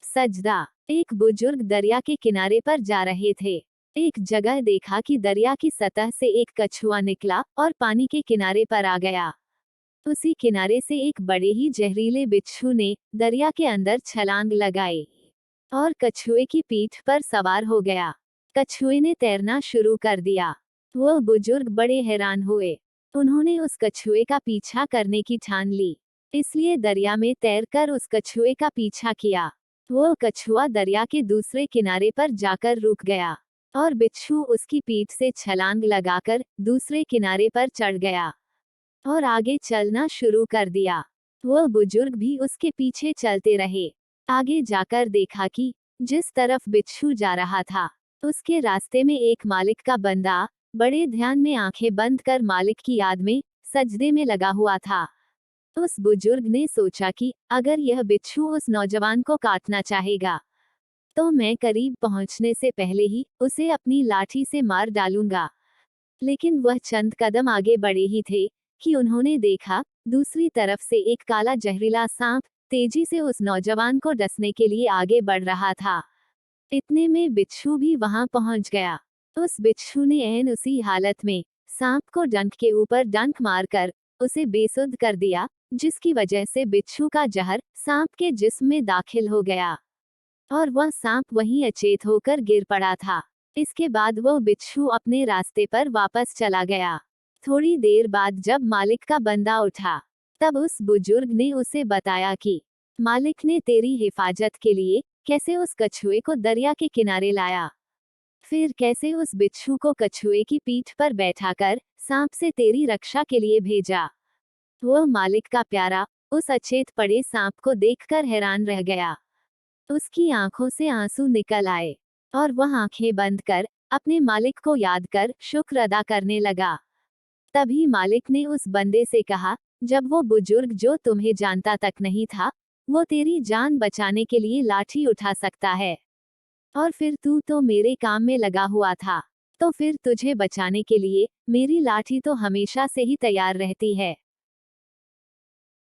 सजदा। एक बुजुर्ग दरिया के किनारे पर जा रहे थे। एक जगह देखा कि दरिया की सतह से एक कछुआ निकला और पानी के किनारे पर आ गया। उसी किनारे से एक बड़े ही जहरीले बिच्छू ने दरिया के अंदर छलांग लगाई और कछुए की पीठ पर सवार हो गया। कछुए ने तैरना शुरू कर दिया। वो बुजुर्ग बड़े हैरान हुए। उन्होंने उस कछुए का पीछा करने की ठान ली, इसलिए दरिया में तैरकर उस कछुए का पीछा किया। वो कछुआ दरिया के दूसरे किनारे पर जाकर रुक गया और बिच्छू उसकी पीठ से छलांग लगाकर दूसरे किनारे पर चढ़ गया और आगे चलना शुरू कर दिया। वो बुजुर्ग भी उसके पीछे चलते रहे। आगे जाकर देखा कि जिस तरफ बिच्छू जा रहा था, उसके रास्ते में एक मालिक का बंदा बड़े ध्यान में आंखें बंद कर मालिक की याद में सजदे में लगा हुआ था। उस बुजुर्ग ने सोचा कि अगर यह बिच्छू उस नौजवान को काटना चाहेगा, तो मैं करीब पहुंचने से पहले ही उसे अपनी लाठी से मार डालूंगा। लेकिन वह चंद कदम आगे बढ़े ही थे कि उन्होंने देखा दूसरी तरफ से एक काला जहरीला सांप तेजी से उस नौजवान को डसने के लिए आगे बढ़ रहा था। इतने में बिच्छू भी वहां पहुंच गया। उस बिच्छू ने ऐन उसी हालत में सांप को डंक के ऊपर डंक मारकर उसे बेसुध कर दिया, जिसकी वजह से बिच्छू का जहर सांप के जिस्म में दाखिल हो गया और वह सांप वहीं अचेत होकर गिर पड़ा था। इसके बाद वो बिच्छू अपने रास्ते पर वापस चला गया। थोड़ी देर बाद जब मालिक का बंदा उठा, तब उस बुजुर्ग ने उसे बताया कि मालिक ने तेरी हिफाजत के लिए कैसे उस कछुए को दरिया के किनारे लाया, फिर कैसे उस बिच्छू को कछुए की पीठ पर बैठाकर सांप से तेरी रक्षा के लिए भेजा। वह मालिक का प्यारा उस अचेत पड़े सांप को देखकर हैरान रह गया। उसकी आंखों से आंसू निकल आए और वह आंखें बंद कर अपने मालिक को याद कर शुक्र अदा करने लगा। तभी मालिक ने उस बंदे से कहा, जब वो बुजुर्ग जो तुम्हें जानता तक नहीं था, वो तेरी जान बचाने के लिए लाठी उठा सकता है, और फिर तू तो मेरे काम में लगा हुआ था, तो फिर तुझे बचाने के लिए मेरी लाठी तो हमेशा से ही तैयार रहती है।